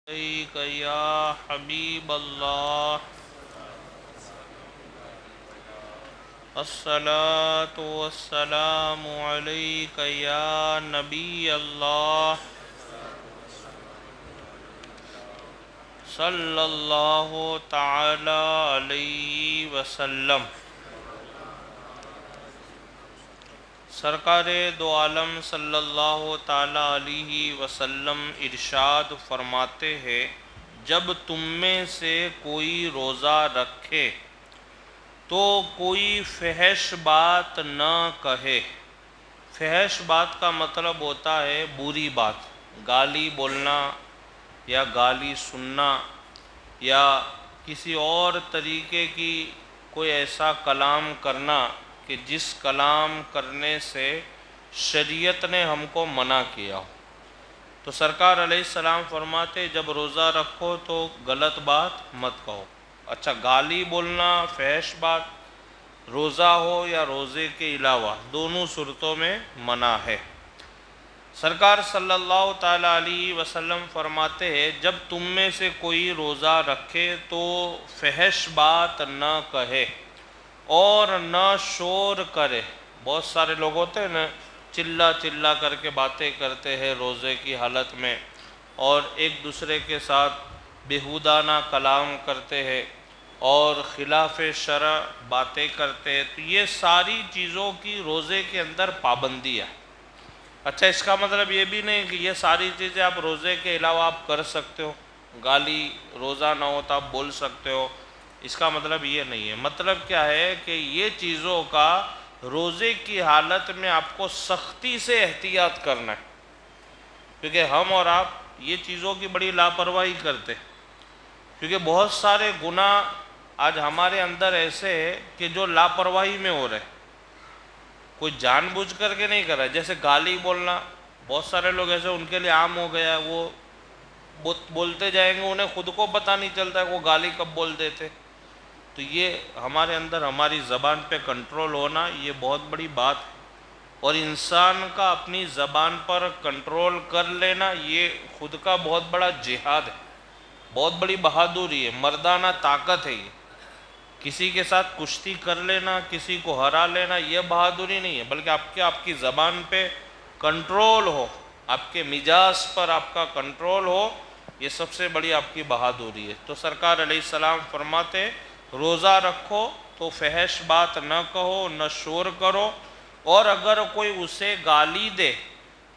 علیک یا حبیب اللہ الصلاۃ والسلام علیک یا نبی اللہ صلی اللہ تعالی علیہ وسلم۔ سرکار دو عالم صلی اللہ تعالی علیہ وسلم ارشاد فرماتے ہیں، جب تم میں سے کوئی روزہ رکھے تو کوئی فحش بات نہ کہے۔ فحش بات کا مطلب ہوتا ہے بری بات، گالی بولنا یا گالی سننا یا کسی اور طریقے کی کوئی ایسا کلام کرنا کہ جس کلام کرنے سے شریعت نے ہم کو منع کیا ہو۔ تو سرکار علیہ السلام فرماتے جب روزہ رکھو تو غلط بات مت کہو۔ اچھا، گالی بولنا، فحش بات روزہ ہو یا روزے کے علاوہ دونوں صورتوں میں منع ہے۔ سرکار صلی اللہ تعالیٰ علیہ وسلم فرماتے ہیں جب تم میں سے کوئی روزہ رکھے تو فحش بات نہ کہے اور نہ شور کرے۔ بہت سارے لوگ ہوتے ہیں نا، چلا چلا کر کے باتیں کرتے ہیں روزے کی حالت میں، اور ایک دوسرے کے ساتھ بیہودانہ کلام کرتے ہیں اور خلاف شرع باتیں کرتے ہیں۔ تو یہ ساری چیزوں کی روزے کے اندر پابندی ہے۔ اچھا، اس کا مطلب یہ بھی نہیں کہ یہ ساری چیزیں آپ روزے کے علاوہ آپ کر سکتے ہو، گالی روزہ نہ ہو تو آپ بول سکتے ہو، اس کا مطلب یہ نہیں ہے۔ مطلب کیا ہے کہ یہ چیزوں کا روزے کی حالت میں آپ کو سختی سے احتیاط کرنا ہے، کیونکہ ہم اور آپ یہ چیزوں کی بڑی لاپرواہی کرتے ہیں، کیونکہ بہت سارے گناہ آج ہمارے اندر ایسے ہیں کہ جو لاپرواہی میں ہو رہے، کوئی جان بوجھ کر کے نہیں کر رہا ہے۔ جیسے گالی بولنا، بہت سارے لوگ ایسے ان کے لیے عام ہو گیا ہے، وہ بولتے جائیں گے، انہیں خود کو پتہ نہیں چلتا ہے وہ گالی کب بول دیتے۔ تو یہ ہمارے اندر ہماری زبان پہ کنٹرول ہونا یہ بہت بڑی بات ہے، اور انسان کا اپنی زبان پر کنٹرول کر لینا یہ خود کا بہت بڑا جہاد ہے، بہت بڑی بہادری ہے، مردانہ طاقت ہے۔ یہ کسی کے ساتھ کشتی کر لینا، کسی کو ہرا لینا یہ بہادری نہیں ہے، بلکہ آپ کی زبان پہ کنٹرول ہو، آپ کے مزاج پر آپ کا کنٹرول ہو، یہ سب سے بڑی آپ کی بہادری ہے۔ تو سرکار علیہ السلام فرماتے روزہ رکھو تو فحش بات نہ کہو، نہ شور کرو، اور اگر کوئی اسے گالی دے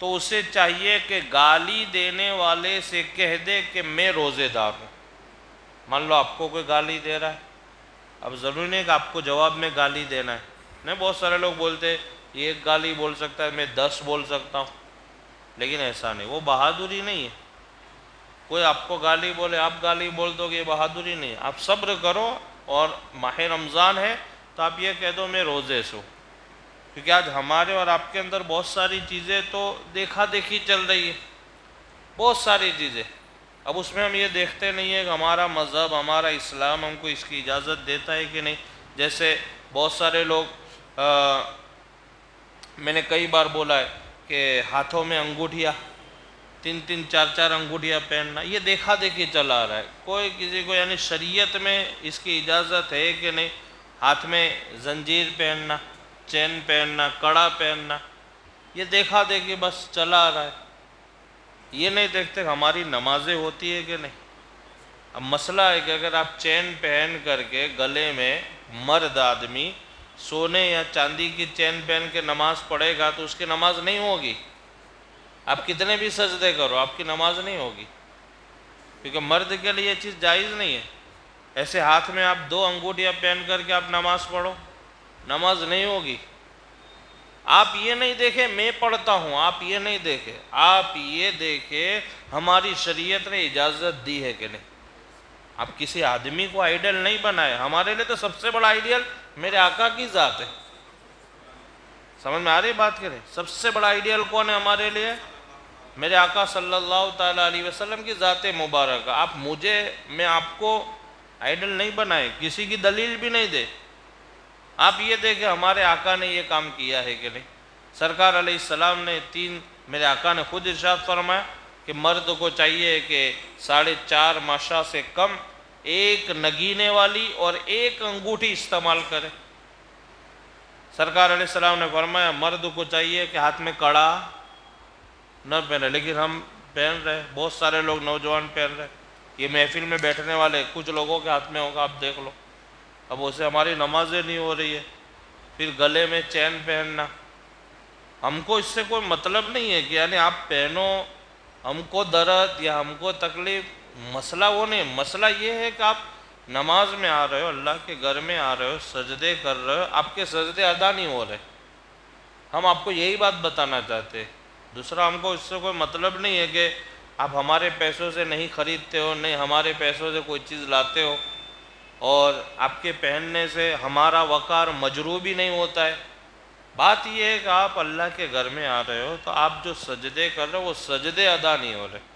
تو اسے چاہیے کہ گالی دینے والے سے کہہ دے کہ میں روزے دار ہوں۔ مان لو آپ کو کوئی گالی دے رہا ہے، اب ضروری نہیں کہ آپ کو جواب میں گالی دینا ہے، نہیں، بہت سارے لوگ بولتے یہ ایک گالی بول سکتا ہے، میں 10 بول سکتا ہوں، لیکن ایسا نہیں، وہ بہادری نہیں ہے۔ کوئی آپ کو گالی بولے آپ گالی بول دو گے، یہ بہادری نہیں ہے۔ آپ صبر کرو، اور ماہ رمضان ہے تو آپ یہ کہہ دو میں روزے سے ہوں، کیونکہ آج ہمارے اور آپ کے اندر بہت ساری چیزیں تو دیکھا دیکھی چل رہی ہے، بہت ساری چیزیں۔ اب اس میں ہم یہ دیکھتے نہیں ہیں کہ ہمارا مذہب، ہمارا اسلام ہم کو اس کی اجازت دیتا ہے کہ نہیں۔ جیسے بہت سارے لوگ میں نے کئی بار بولا ہے کہ ہاتھوں میں انگوٹھیاں، 3 4 انگوٹھیاں پہننا، یہ دیکھا دیکھی چلا رہا ہے۔ کوئی کسی کو یعنی شریعت میں اس کی اجازت ہے کہ نہیں؟ ہاتھ میں زنجیر پہننا، چین پہننا، کڑا پہننا، یہ دیکھا دیکھی بس چلا آ رہا ہے۔ یہ نہیں دیکھتے کہ ہماری نمازیں ہوتی ہے کہ نہیں۔ اب مسئلہ ہے کہ اگر آپ چین پہن کر کے گلے میں، مرد آدمی سونے یا چاندی کی چین پہن کے نماز پڑھے گا تو اس کی نماز نہیں ہوگی۔ آپ کتنے بھی سجدے کرو، آپ کی نماز نہیں ہوگی، کیونکہ مرد کے لیے یہ چیز جائز نہیں ہے۔ ایسے ہاتھ میں آپ 2 انگوٹھیاں پہن کر کے آپ نماز پڑھو، نماز نہیں ہوگی۔ آپ یہ نہیں دیکھیں میں پڑھتا ہوں، آپ یہ نہیں دیکھیں، آپ یہ دیکھیں ہماری شریعت نے اجازت دی ہے کہ نہیں۔ آپ کسی آدمی کو آئیڈل نہیں بنائے، ہمارے لیے تو سب سے بڑا آئیڈل میرے آقا کی ذات ہے۔ سمجھ میں آ رہی بات کریں؟ سب سے بڑا آئیڈیل کون ہے ہمارے لیے؟ میرے آقا صلی اللہ تعالیٰ علیہ وسلم کی ذات مبارکہ۔ آپ میں آپ کو آئیڈل نہیں بنائے، کسی کی دلیل بھی نہیں دے، آپ یہ دیکھیں ہمارے آقا نے یہ کام کیا ہے کہ نہیں۔ سرکار علیہ السلام نے میرے آقا نے خود ارشاد فرمایا کہ کہ مرد کو چاہیے کہ 4.5 ماشا سے کم ایک نگینے والی اور ایک انگوٹھی استعمال کرے۔ سرکار علیہ السلام نے فرمایا مرد کو چاہیے کہ ہاتھ میں کڑا نہ پہنے، لیکن ہم پہن رہے، بہت سارے لوگ نوجوان پہن رہے۔ یہ محفل میں بیٹھنے والے کچھ لوگوں کے ہاتھ میں ہوگا، آپ دیکھ لو، اب اسے ہماری نمازیں نہیں ہو رہی ہے۔ پھر گلے میں چین پہننا، ہم کو اس سے کوئی مطلب نہیں ہے کہ یعنی آپ پہنو، ہم کو درد یا ہم کو تکلیف، مسئلہ وہ نہیں، مسئلہ یہ ہے کہ آپ نماز میں آ رہے ہو، اللہ کے گھر میں آ رہے ہو، سجدے کر رہے ہو، آپ کے سجدے ادا نہیں ہو رہے، ہم آپ کو یہی بات بتانا چاہتے ہیں۔ دوسرا، ہم کو اس سے کوئی مطلب نہیں ہے کہ آپ ہمارے پیسوں سے نہیں خریدتے ہو، نہیں ہمارے پیسوں سے کوئی چیز لاتے ہو، اور آپ کے پہننے سے ہمارا وقار مجروح بھی نہیں ہوتا ہے۔ بات یہ ہے کہ آپ اللہ کے گھر میں آ رہے ہو تو آپ جو سجدے کر رہے ہو وہ سجدے ادا نہیں ہو رہے۔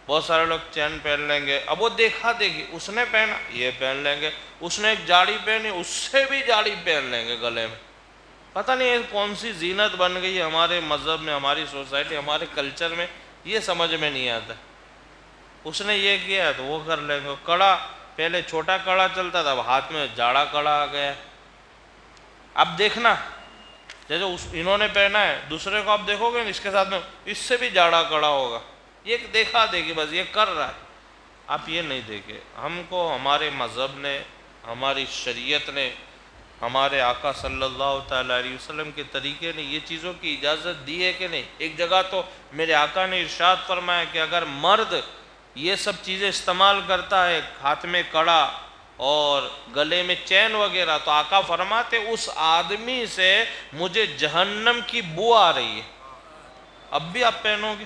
بہت سارے لوگ چین پہن لیں گے، اب وہ دیکھا دیکھی، اس نے پہنا یہ پہن لیں گے، اس نے ایک جاڑی پہنی اس سے بھی جاڑی پہن لیں گے گلے میں۔ پتہ نہیں یہ کون سی زینت بن گئی ہے ہمارے مذہب میں، ہماری سوسائٹی، ہمارے کلچر میں، یہ سمجھ میں نہیں آتا۔ اس نے یہ کیا ہے تو وہ کر لیں گے۔ کڑا، پہلے چھوٹا کڑا چلتا تھا، اب ہاتھ میں جاڑا کڑا آ گیا ہے۔ اب دیکھنا، جیسے انہوں نے پہنا ہے، دوسرے کو آپ دیکھو گے اس کے ساتھ میں اس سے بھی جاڑا کڑا ہوگا، یہ دیکھا دیکھی، بس یہ کر رہا ہے، آپ یہ نہیں دیکھے۔ ہم کو ہمارے مذہب نے، ہماری شریعت نے، ہمارے آقا صلی اللہ تعالیٰ علیہ وسلم کے طریقے نے یہ چیزوں کی اجازت دی ہے کہ نہیں؟ ایک جگہ تو میرے آقا نے ارشاد فرمایا کہ اگر مرد یہ سب چیزیں استعمال کرتا ہے، ہاتھ میں کڑا اور گلے میں چین وغیرہ، تو آقا فرماتے اس آدمی سے مجھے جہنم کی بو آ رہی ہے۔ اب بھی آپ پہنو گے،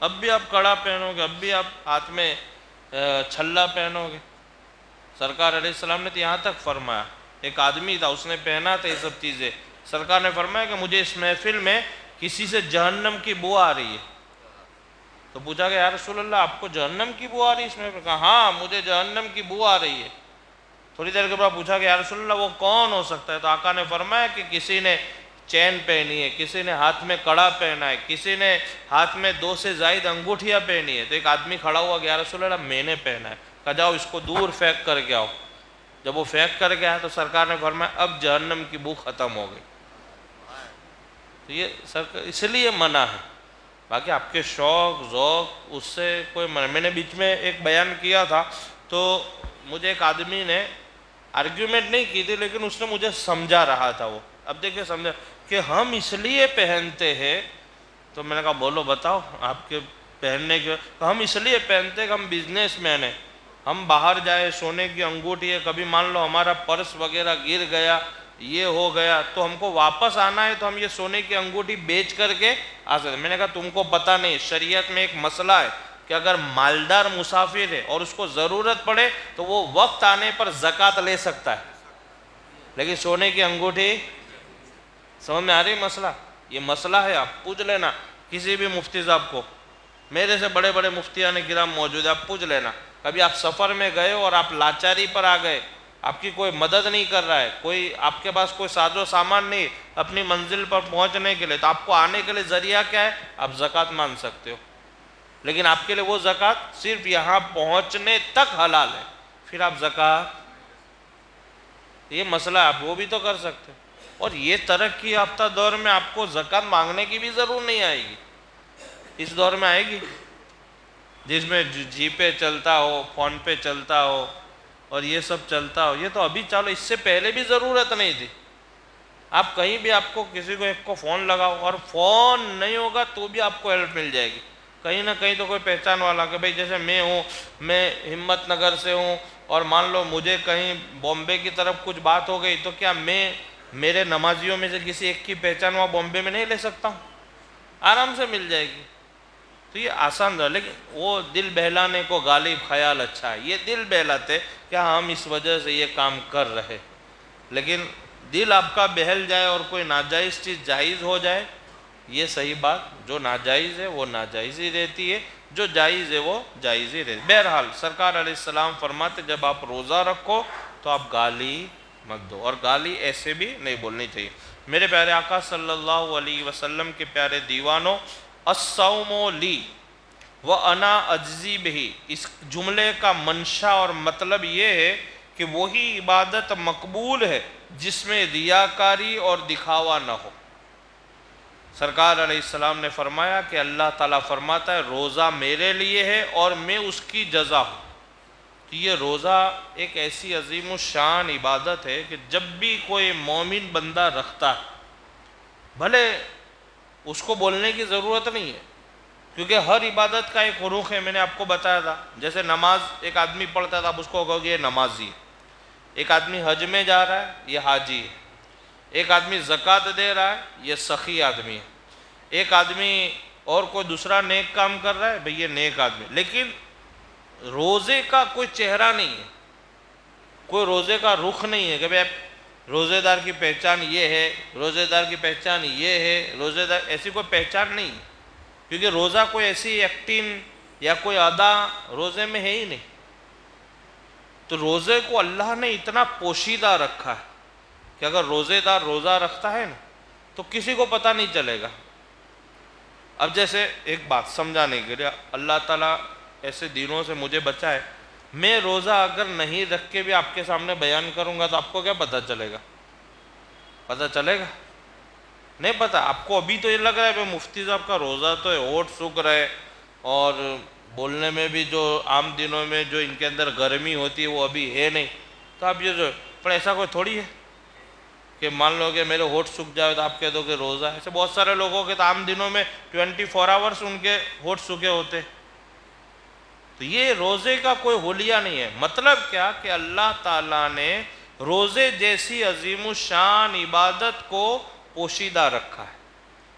اب بھی آپ کڑا پہنو گے، اب بھی آپ ہاتھ میں چھلا پہنو گے۔ سرکار علیہ السلام نے تو یہاں تک فرمایا، ایک آدمی تھا، اس نے پہنا تھا یہ سب چیزیں، سرکار نے فرمایا کہ مجھے اس محفل میں کسی سے جہنم کی بو آ رہی ہے۔ تو پوچھا کہ یا رسول اللہ آپ کو جہنم کی بو آ رہی ہے اس میں؟ کہا ہاں مجھے جہنم کی بو آ رہی ہے۔ تھوڑی دیر کے بعد پوچھا کہ یا رسول اللہ وہ کون ہو سکتا ہے؟ تو آقا نے فرمایا کہ کسی نے چین پہنی ہے، کسی نے ہاتھ میں کڑا پہنا ہے، کسی نے ہاتھ میں 2 سے زائد انگوٹھیاں پہنی ہے۔ تو ایک آدمی کھڑا ہوا کہ یا رسول اللہ میں نے پہنا ہے۔ کہا جاؤ اس کو دور پھینک کر کے آؤ۔ جب وہ پھینک کر کے آیا تو سرکار نے فرمایا اب جہنم کی بو ختم ہو گئی۔ تو یہ اس لیے منع ہے، باقی آپ کے شوق ذوق اس سے کوئی منع۔ میں نے بیچ میں ایک بیان کیا تھا تو مجھے ایک آدمی نے آرگیومنٹ نہیں کی تھی، لیکن اس نے مجھے سمجھا رہا تھا۔ وہ اب دیکھیں سمجھا کہ ہم اس لیے پہنتے ہیں، تو میں نے کہا بولو بتاؤ آپ کے پہننے کے، تو ہم اس لیے پہنتے ہیں کہ ہم بزنس مین ہیں، ہم باہر جائے، سونے کی انگوٹھی ہے، کبھی مان لو ہمارا پرس وغیرہ گر گیا، یہ ہو گیا، تو ہم کو واپس آنا ہے تو ہم یہ سونے کی انگوٹھی بیچ کر کے آ سکتے۔ میں نے کہا تم کو پتہ نہیں، شریعت میں ایک مسئلہ ہے کہ اگر مالدار مسافر ہے اور اس کو ضرورت پڑے تو وہ وقت آنے پر زکوٰۃ لے سکتا ہے، لیکن سونے کی انگوٹھی، سمجھ میں آ رہی مسئلہ؟ یہ مسئلہ ہے، آپ پوچھ لینا کسی بھی مفتی صاحب کو، میرے سے بڑے بڑے مفتیان کرام موجود ہیں، آپ پوچھ لینا، کبھی آپ سفر میں گئے اور آپ لاچاری پر آ گئے، آپ کی کوئی مدد نہیں کر رہا ہے، کوئی آپ کے پاس کوئی ساز و سامان نہیں اپنی منزل پر پہنچنے کے لیے، تو آپ کو آنے کے لیے ذریعہ کیا ہے؟ آپ زکوٰۃ مان سکتے ہو، لیکن آپ کے لیے وہ زکوٰۃ صرف یہاں پہنچنے تک حلال ہے، پھر آپ زکوٰۃ، یہ مسئلہ آپ وہ بھی تو کر سکتے ہو۔ اور یہ ترقی یافتہ دور میں آپ کو زکوٰۃ مانگنے کی بھی ضرورت نہیں آئے گی، اس دور میں آئے گی جس میں جی پے چلتا ہو، فون پے چلتا ہو اور یہ سب چلتا ہو، یہ تو ابھی چالو، اس سے پہلے بھی ضرورت نہیں تھی۔ آپ کہیں بھی آپ کو کسی کو ایک کو فون لگاؤ اور فون نہیں ہوگا تو بھی آپ کو ہیلپ مل جائے گی، کہیں نہ کہیں تو کوئی پہچان والا، کہ بھئی جیسے میں ہوں، میں ہمت نگر سے ہوں اور مان لو مجھے کہیں بامبے کی طرف کچھ بات ہو گئی تو کیا میں میرے نمازیوں میں سے کسی ایک کی پہچان وہاں بامبے میں نہیں لے سکتا ہوں؟ آرام سے مل جائے گی۔ تو یہ آسان رہا، لیکن وہ دل بہلانے کو غالب خیال اچھا ہے، یہ دل بہلاتے کیا ہم اس وجہ سے یہ کام کر رہے، لیکن دل آپ کا بہل جائے اور کوئی ناجائز چیز جائز ہو جائے، یہ صحیح بات، جو ناجائز ہے وہ ناجائز ہی رہتی ہے، جو جائز ہے وہ جائز ہی رہتی ہے۔ بہرحال سرکار علیہ السلام فرماتے جب آپ روزہ رکھو تو آپ گالی مت دو، اور گالی ایسے بھی نہیں بولنی چاہیے۔ میرے پیارے آقا صلی اللہ علیہ وسلم کے پیارے دیوانوں، الصوم لی وَأَنَا أَجْزِي بِهِ، اس جملے کا منشا اور مطلب یہ ہے کہ وہی عبادت مقبول ہے جس میں ریاکاری اور دکھاوا نہ ہو۔ سرکار علیہ السلام نے فرمایا کہ اللہ تعالیٰ فرماتا ہے روزہ میرے لیے ہے اور میں اس کی جزا ہوں۔ تو یہ روزہ ایک ایسی عظیم الشان عبادت ہے کہ جب بھی کوئی مومن بندہ رکھتا ہے، بھلے اس کو بولنے کی ضرورت نہیں ہے، کیونکہ ہر عبادت کا ایک حروف ہے، میں نے آپ کو بتایا تھا۔ جیسے نماز ایک آدمی پڑھتا تھا، آپ اس کو کہو گے یہ نمازی ہے۔ ایک آدمی حج میں جا رہا ہے، یہ حاجی ہے۔ ایک آدمی زکوٰۃ دے رہا ہے، یہ سخی آدمی ہے۔ ایک آدمی اور کوئی دوسرا نیک کام کر رہا ہے، بھئی یہ نیک آدمی۔ لیکن روزے کا کوئی چہرہ نہیں ہے، کوئی روزے کا رخ نہیں ہے کہ بھئی روزے دار کی پہچان یہ ہے، روزے دار کی پہچان یہ ہے، روزے دار، ایسی کوئی پہچان نہیں ہے، کیونکہ روزہ کوئی ایسی ایکٹنگ یا کوئی ادا روزے میں ہے ہی نہیں۔ تو روزے کو اللہ نے اتنا پوشیدہ رکھا ہے کہ اگر روزے دار روزہ رکھتا ہے نا تو کسی کو پتہ نہیں چلے گا۔ اب جیسے ایک بات سمجھانے کے لیے، اللہ تعالیٰ ایسے دنوں سے مجھے بچائے، میں روزہ اگر نہیں رکھ کے بھی آپ کے سامنے بیان کروں گا تو آپ کو کیا پتہ چلے گا؟ پتہ چلے گا؟ نہیں پتہ۔ آپ کو ابھی تو یہ لگ رہا ہے کہ مفتی صاحب کا روزہ تو ہے، ہونٹ سوکھ رہے اور بولنے میں بھی جو عام دنوں میں جو ان کے اندر گرمی ہوتی ہے وہ ابھی ہے نہیں، تو آپ یہ جو، پر ایسا کوئی تھوڑی ہے کہ مان لو کہ میرے ہونٹ سوکھ جائے تو آپ کہہ دو کہ روزہ ہے۔ ایسے بہت سارے لوگوں کے تو عام دنوں میں 24 آورس ان کے ہونٹ سوکھے ہوتے۔ تو یہ روزے کا کوئی حلیہ نہیں ہے۔ مطلب کیا کہ اللہ تعالیٰ نے روزے جیسی عظیم الشان عبادت کو پوشیدہ رکھا ہے۔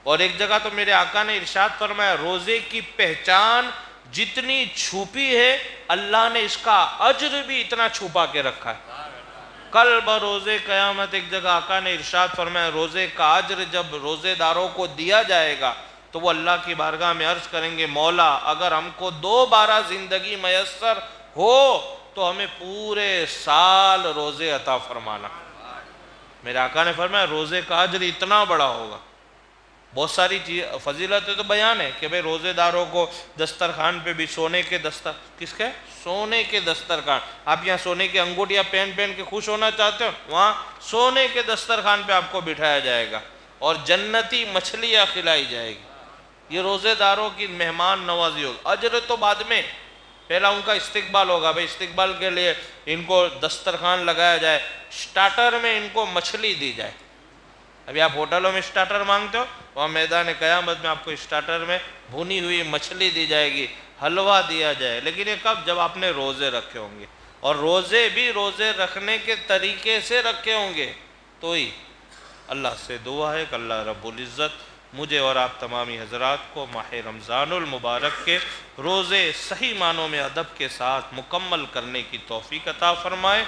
اور ایک جگہ تو میرے آقا نے ارشاد فرمایا روزے کی پہچان جتنی چھپی ہے اللہ نے اس کا اجر بھی اتنا چھپا کے رکھا ہے۔ کل بروزے قیامت ایک جگہ آقا نے ارشاد فرمایا روزے کا اجر جب روزے داروں کو دیا جائے گا تو وہ اللہ کی بارگاہ میں عرض کریں گے مولا اگر ہم کو دوبارہ زندگی میسر ہو تو ہمیں پورے سال روزے عطا فرمانا۔ میرے آقا نے فرمایا روزے کا اجر اتنا بڑا ہوگا۔ بہت ساری فضیلتیں تو بیان ہے کہ بھئی روزے داروں کو دسترخوان پہ بھی سونے کے کس کے؟ سونے کے دسترخوان۔ آپ یہاں سونے کی انگوٹھیاں پہن کے خوش ہونا چاہتے ہو، وہاں سونے کے دسترخوان پہ آپ کو بٹھایا جائے گا اور جنتی مچھلیاں کھلائی جائے گی۔ یہ روزے داروں کی مہمان نوازی ہوگی۔ اجر تو بعد میں، پہلا ان کا استقبال ہوگا، بھئی استقبال کے لیے ان کو دسترخوان لگایا جائے، سٹارٹر میں ان کو مچھلی دی جائے۔ ابھی آپ ہوٹلوں میں سٹارٹر مانگتے ہو، وہاں میدان قیامت میں آپ کو سٹارٹر میں بھنی ہوئی مچھلی دی جائے گی، حلوہ دیا جائے۔ لیکن یہ کب؟ جب آپ نے روزے رکھے ہوں گے، اور روزے بھی روزے رکھنے کے طریقے سے رکھے ہوں گے تو ہی۔ اللہ سے دعا ہے کہ اللہ رب العزت مجھے اور آپ تمامی حضرات کو ماہ رمضان المبارک کے روزے صحیح معنوں میں ادب کے ساتھ مکمل کرنے کی توفیق عطا فرمائے۔